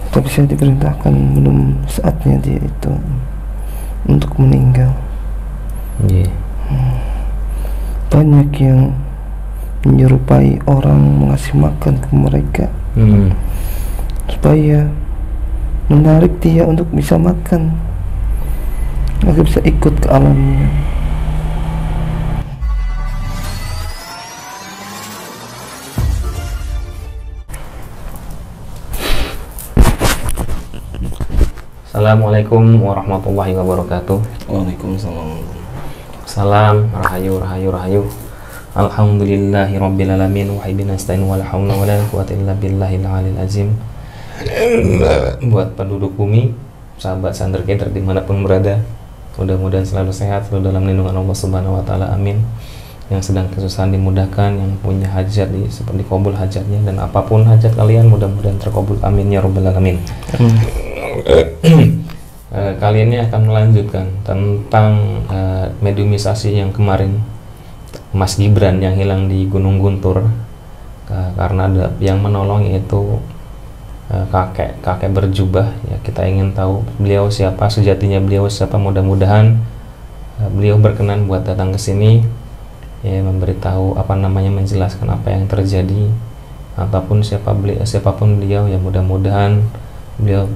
Tapi saya diperintahkan belum saatnya dia itu untuk meninggal. Banyak yang menyerupai orang mengasih makan ke mereka supaya menarik dia untuk bisa makan agar bisa ikut ke alamnya. Assalamualaikum warahmatullahi wabarakatuh. Waalaikumsalam. Salam, rahayu. Alhamdulillahi rabbil alamin wa bihi nasta'in wala haula wala quwwata illa billahil aliyil azim. Buat penduduk bumi, sahabat Sandergator dimanapun berada, mudah-mudahan selalu sehat, selalu dalam lindungan Allah Subhanahu wa taala, amin. Yang sedang kesusahan dimudahkan, yang punya hajat seperti kabul hajatnya, dan apapun hajat kalian mudah-mudahan terkabul, amin ya rabbal alamin. Kali ini akan melanjutkan tentang mediumisasi yang kemarin, Mas Gibran yang hilang di Gunung Guntur, karena ada yang menolong, yaitu kakek berjubah. Ya, kita ingin tahu beliau siapa, sejatinya beliau siapa. Mudah-mudahan beliau berkenan buat datang ke sini, ya, memberitahu menjelaskan apa yang terjadi, ataupun siapapun beliau, ya mudah-mudahan beliau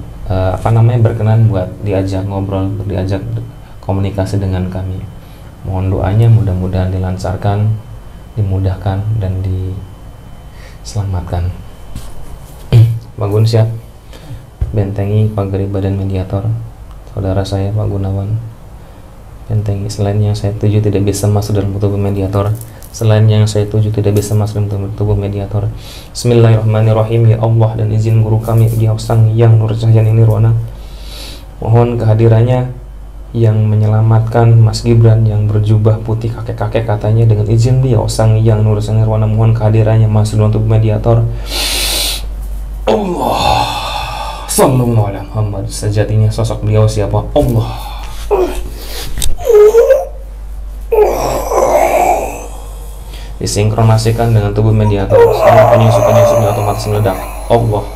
berkenan buat diajak ngobrol, diajak komunikasi dengan kami. Mohon doanya, mudah-mudahan dilancarkan, dimudahkan, dan diselamatkan. Bangun siap, bentengi pagari badan mediator saudara saya Pak Gunawan. Bentengi, selain yang saya tuju tidak bisa masuk dalam tubuh mediator, selain yang saya tuju tidak bisa masuk dalam tubuh mediator. Bismillahirrahmanirrahim. Ya Allah, dan izin guru kami Beliau Sang Yang Nur Cahaya Nirwana, mohon kehadirannya yang menyelamatkan Mas Gibran yang berjubah putih kakek-kakek katanya. Dengan izin Beliau Sang Yang Nur Cahaya Nirwana, mohon kehadirannya masuk dalam tubuh mediator. Allah sallallahu alaihi Muhammad, sejatinya sosok beliau siapa? Allah. Disinkronasikan dengan tubuh mediator, semua penyusup-penyusupnya otomatis meledak. Allah,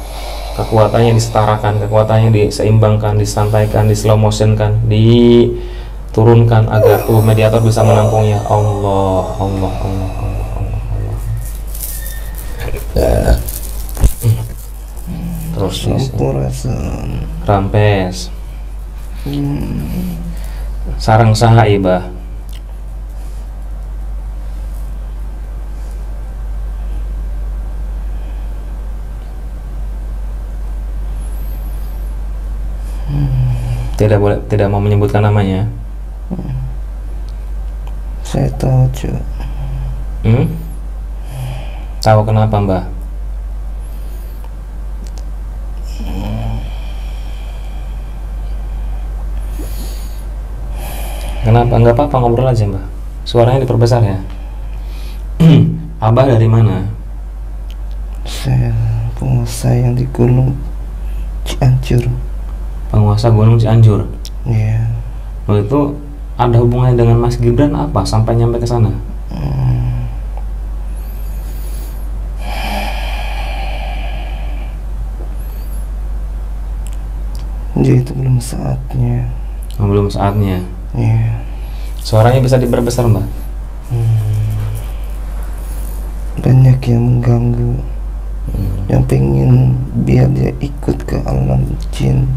kekuatannya disetarakan, kekuatannya diseimbangkan, disantaikan, di slow motionkan, diturunkan agar tubuh mediator bisa menampungnya. Allah. Terus rampes sarang saha ibah. Tidak mau menyebutkan namanya. Saya tahu juga. Tahu kenapa, Mbah? Kenapa? Enggak apa-apa, ngobrol aja, Mbah. Suaranya diperbesar ya. Abah dari mana? Saya pengusaha yang di Gunung Cianjur. Penguasa Gunung Cianjur. Iya. Oh, itu ada hubungannya dengan Mas Gibran apa sampai nyampe ke sana? Jadi itu belum saatnya. Belum saatnya. Iya. Suaranya bisa diperbesar, Mbak? Banyak yang mengganggu, yang pengen biar dia ikut ke alam jin,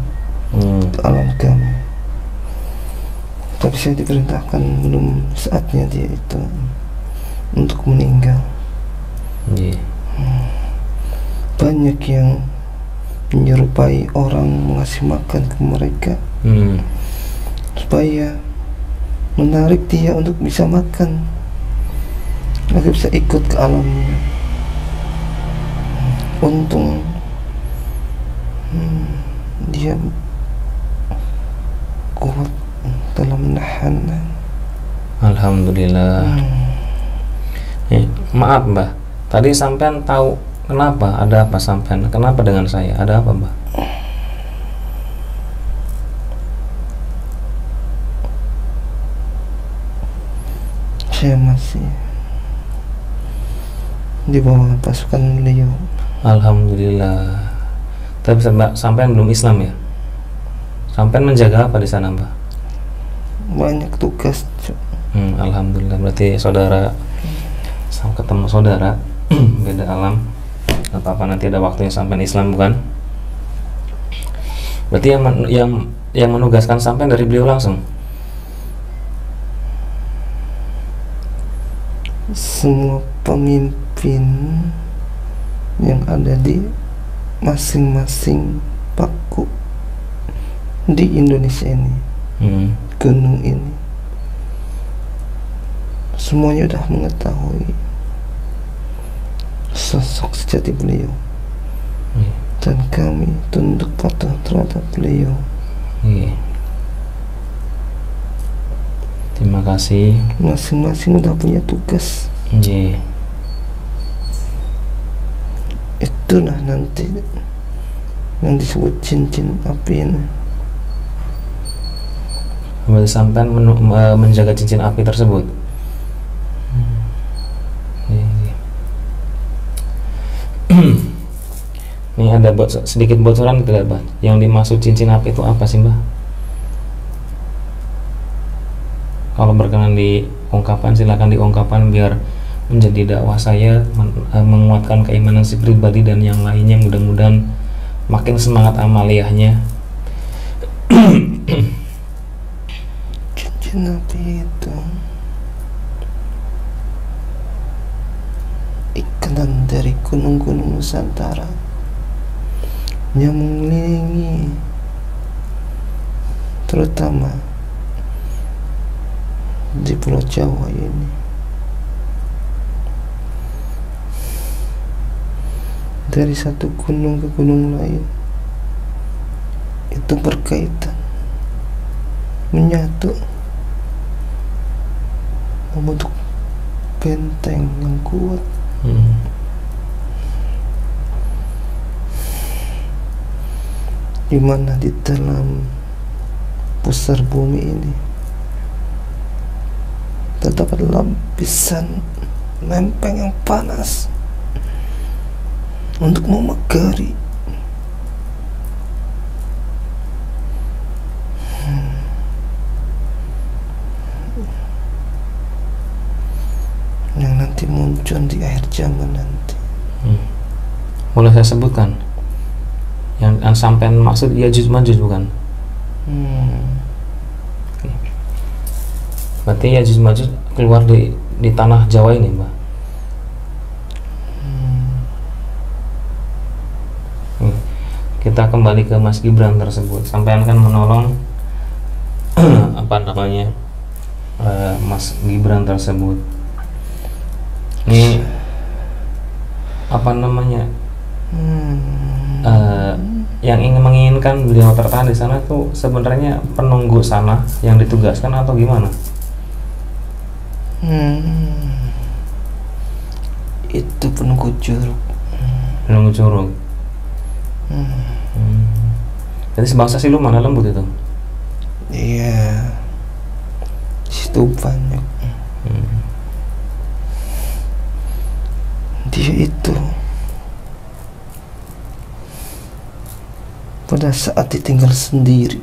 ke alam kami. Tapi saya diperintahkan belum saatnya dia itu untuk meninggal. Banyak yang menyerupai orang mengasih makan ke mereka supaya menarik dia untuk bisa makan agar bisa ikut ke alamnya. Untung dia kuat dalam menahan. Alhamdulillah. Maaf, Mbah, tadi sampean tahu kenapa? Ada apa sampean? Kenapa dengan saya? Ada apa, Mbah? Saya masih di bawah pasukan beliau. Alhamdulillah. Tapi sampean belum Islam ya? Sampean menjaga apa di sana, Mbah? Banyak tugas, Cuk. Alhamdulillah. Berarti saudara sama ketemu saudara beda alam. Gak apa-apa, nanti ada waktunya sampean Islam, bukan? Berarti yang menugaskan sampean dari beliau langsung? Semua pemimpin yang ada di masing-masing paku di Indonesia ini, gunung ini, semuanya sudah mengetahui sosok sejati beliau, dan kami tunduk patuh terhadap beliau. Terima kasih. Masing-masing udah punya tugas. Itulah nanti yang disebut cincin api ini. Berarti sampean menjaga cincin api tersebut. Ini ada sedikit bocoran tidak, Mbah? Yang dimaksud cincin api itu apa sih, Mbah? Kalau berkenan diungkapkan, silakan diungkapkan biar menjadi dakwah saya, menguatkan keimanan si pribadi dan yang lainnya, mudah-mudahan makin semangat amaliyahnya. Cincin api itu ikatan dari gunung-gunung Nusantara yang mengelilingi terutama di Pulau Jawa ini. Dari satu gunung ke gunung lain itu berkaitan, menyatu, membentuk benteng yang kuat. Di mana di dalam pusar bumi ini terdapat lapisan lempeng yang panas untuk memegari yang nanti muncul di akhir zaman nanti. Boleh saya sebutkan yang sampean maksud Yajuj Majuj, bukan? Berarti Yajuj Majuj keluar di tanah Jawa ini, Mbak? Kita kembali ke Mas Gibran tersebut. Sampean kan menolong Mas Gibran tersebut. Ini yang menginginkan beliau tertahan di sana tuh sebenarnya penunggu sana yang ditugaskan atau gimana? Itu penunggu curug. Penunggu curug. Jadi sebangsa siluman lembut itu. Iya, situ banyak. Dia itu pada saat ditinggal sendiri,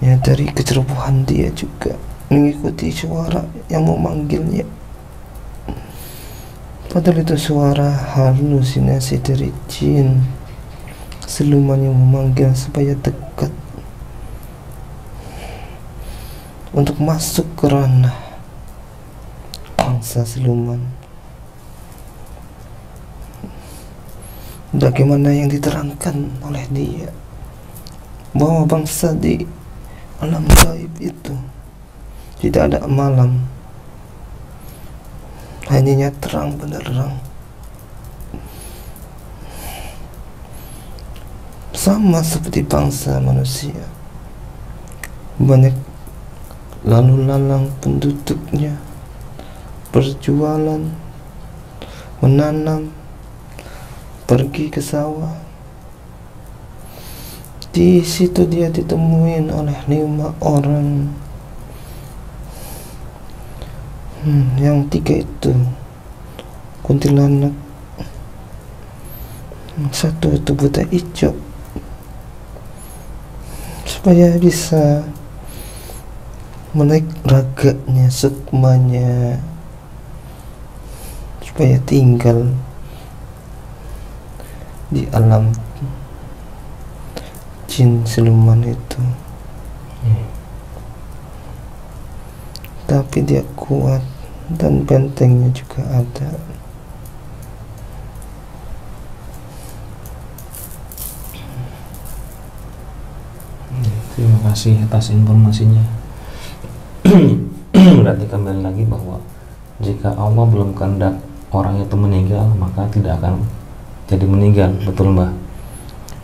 ya dari kecerobohan dia juga mengikuti suara yang memanggilnya, padahal itu suara halusinasi dari jin siluman yang memanggil supaya dekat untuk masuk ke ranah bangsa siluman. Bagaimana yang diterangkan oleh dia bahwa bangsa di alam gaib itu tidak ada malam, hanya terang benderang, sama seperti bangsa manusia. Banyak lalu lalang penduduknya berjualan, menanam, pergi ke sawah. Di situ dia ditemuin oleh 5 orang Yang tiga itu kuntilanak, yang satu itu buta hijau, supaya bisa menaik raganya, sukmanya, supaya tinggal di alam jin siluman itu. Tapi dia kuat dan bentengnya juga ada. Terima kasih atas informasinya. Berarti kembali lagi bahwa jika Allah belum kehendak orang itu meninggal, maka tidak akan jadi meninggal, betul Mbak?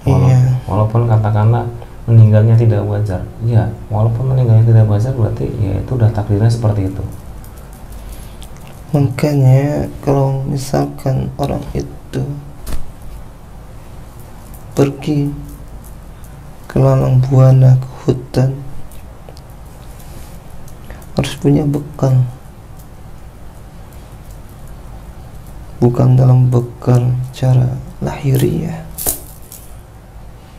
Iya. Walaupun katakanlah meninggalnya tidak wajar, ya walaupun meninggalnya tidak wajar berarti ya itu udah takdirnya seperti itu. Makanya kalau misalkan orang itu pergi ke lalang buana, ke hutan, harus punya bekal, bukan dalam bekal cara lahiriah,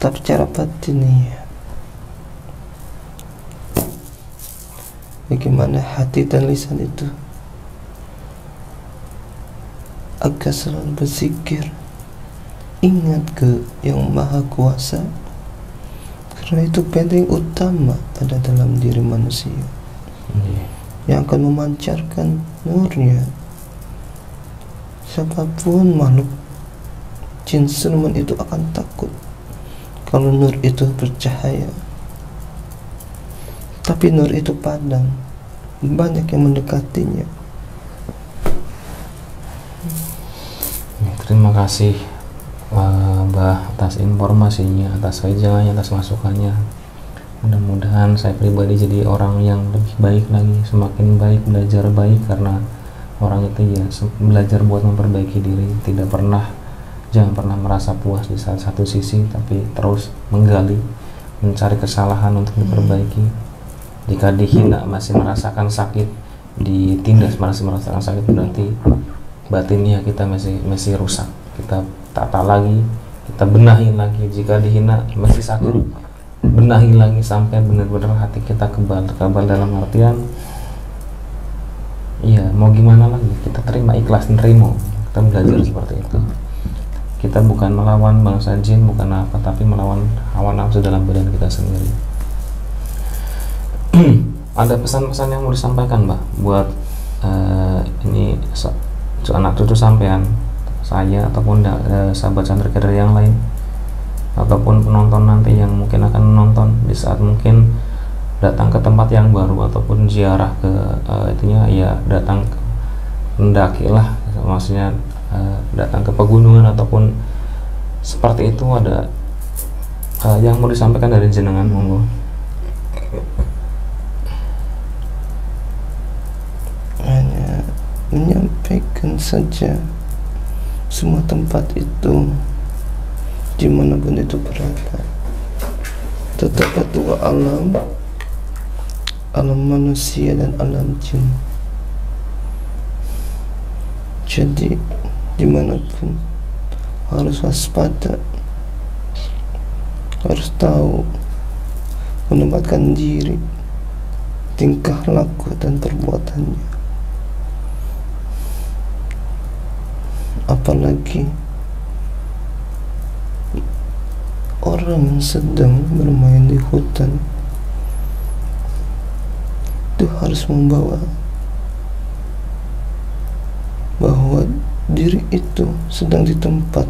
tapi cara batiniah. Bagaimana hati dan lisan itu agar selalu berzikir, ingat ke Yang Maha Kuasa, karena itu benteng utama pada dalam diri manusia yang akan memancarkan nurnya. Siapapun makhluk jin siluman itu akan takut kalau nur itu bercahaya. Tapi nur itu padam, banyak yang mendekatinya. Terima kasih Mbah atas informasinya, atas wejangannya, atas masukannya. Mudah-mudahan saya pribadi jadi orang yang lebih baik lagi, semakin baik, belajar baik, karena orang itu ya belajar buat memperbaiki diri, jangan pernah merasa puas di saat satu sisi, tapi terus menggali, mencari kesalahan untuk diperbaiki. Jika dihina masih merasakan sakit, ditindas masih merasakan sakit, berarti batinnya kita masih rusak. Kita tata lagi, kita benahi lagi. Jika dihina masih sakit, benahi lagi sampai benar-benar hati kita kebal dalam artian iya, mau gimana lagi, kita terima, ikhlas nerimo. Kita belajar seperti itu. Kita bukan melawan bangsa jin, bukan apa, tapi melawan hawa nafsu dalam badan kita sendiri. Ada pesan-pesan yang mau disampaikan Mbak buat ini anak cucu sampean, saya ataupun sahabat Chandra yang lain, ataupun penonton nanti yang mungkin akan menonton di saat mungkin datang ke tempat yang baru ataupun ziarah ke itunya, ya datang mendaki lah, maksudnya datang ke pegunungan ataupun seperti itu. Ada yang mau disampaikan dari jenengan, monggo. Hanya menyampaikan saja, semua tempat itu dimanapun itu berada, tetap dua alam manusia dan alam jin. Jadi dimanapun harus waspada, harus tahu menempatkan diri, tingkah laku dan perbuatannya. Apalagi orang yang sedang bermain di hutan itu harus membawa bahwa diri itu sedang di tempat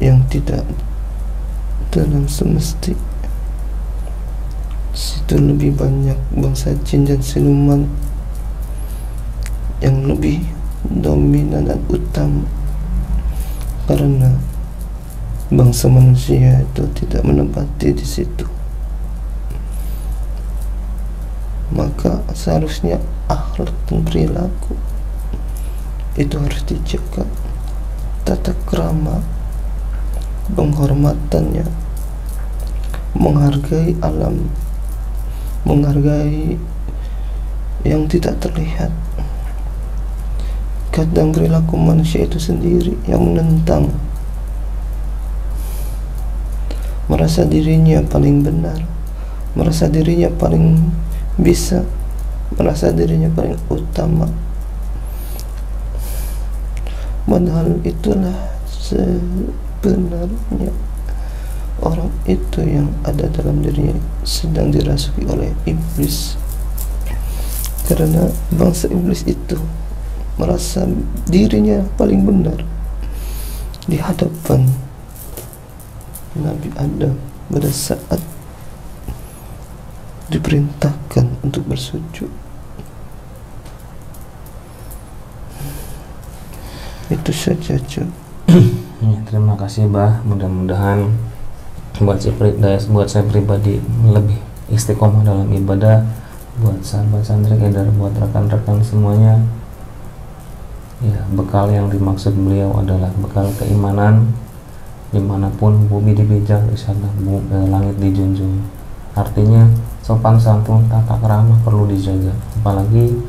yang tidak dalam semesti. Situ lebih banyak bangsa jin dan siluman yang lebih dominan dan utama, karena bangsa manusia itu tidak menempati di situ. Maka seharusnya akhlak dan perilaku itu harus dijaga, tata krama, penghormatannya, menghargai alam, menghargai yang tidak terlihat. Kadang perilaku manusia itu sendiri yang menentang, merasa dirinya paling benar, merasa dirinya paling bisa, merasa dirinya paling utama. Padahal itulah sebenarnya orang itu yang ada dalam dirinya sedang dirasuki oleh iblis. Karena bangsa iblis itu merasa dirinya paling benar di hadapan Nabi Adam pada saat diperintahkan untuk bersujud. Itu saja, cuy. Ya, terima kasih Bah, mudah-mudahan buat saya pribadi lebih istiqomah dalam ibadah, buat sahabat santri dan buat rekan-rekan semuanya. Ya, bekal yang dimaksud beliau adalah bekal keimanan. Dimanapun bumi dipijak, insya Allah langit dijunjung. Artinya sopan santun, tata krama perlu dijaga, apalagi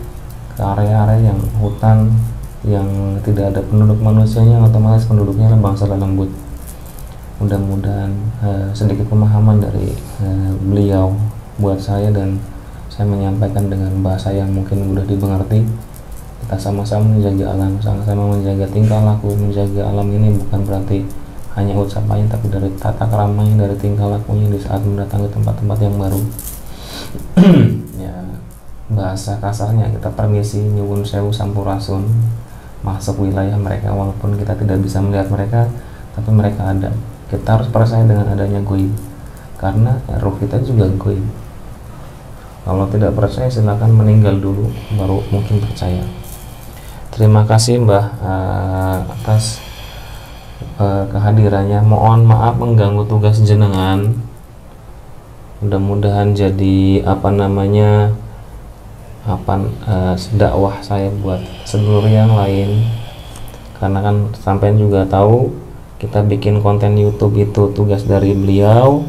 ke area-area yang hutan yang tidak ada penduduk manusianya, otomatis penduduknya bangsa lembut. Mudah-mudahan sedikit pemahaman dari beliau buat saya, dan saya menyampaikan dengan bahasa yang mungkin mudah dimengerti. Kita sama-sama menjaga alam, sama-sama menjaga tingkah laku. Menjaga alam ini bukan berarti hanya ucapannya, tapi dari tata keramanya, dari tingkah lakunya di saat mendatangi tempat-tempat yang baru. Ya, bahasa kasarnya kita permisi, nyuwun sewu, sampurasun, masuk wilayah mereka walaupun kita tidak bisa melihat mereka, tapi mereka ada. Kita harus percaya dengan adanya goib, karena roh kita juga goib. Kalau tidak percaya silakan meninggal dulu baru mungkin percaya. Terima kasih Mbah atas kehadirannya. Mohon maaf mengganggu tugas jenengan. Mudah-mudahan jadi dakwah saya buat seluruh yang lain. Karena kan sampean juga tahu kita bikin konten YouTube itu tugas dari beliau.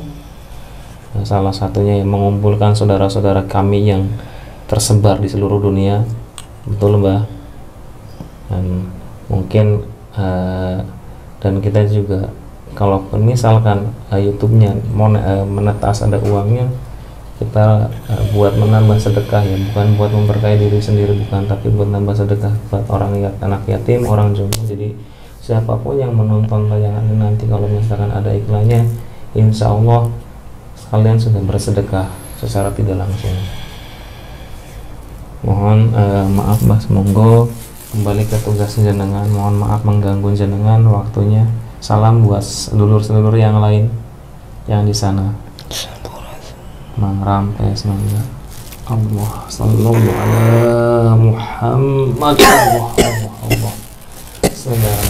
Salah satunya yang mengumpulkan saudara-saudara kami yang tersebar di seluruh dunia. Betul Mbah. Dan mungkin dan kita juga kalaupun misalkan YouTube-nya menetas ada uangnya, kita buat menambah sedekah, ya bukan buat memperkaya diri sendiri, bukan, tapi buat nambah sedekah buat anak yatim, orang jomblo. Jadi siapapun yang menonton tayangan ini nanti kalau misalkan ada iklannya, insya Allah kalian sudah bersedekah secara tidak langsung. Mohon maaf Mbah, monggo kembali ke tugas jenengan. Mohon maaf mengganggu jenengan waktunya. Salam buat sedulur-sedulur yang lain yang di sana. Mang Rampe semoga Allah sallallahu ala Muhammad Allah. Saudara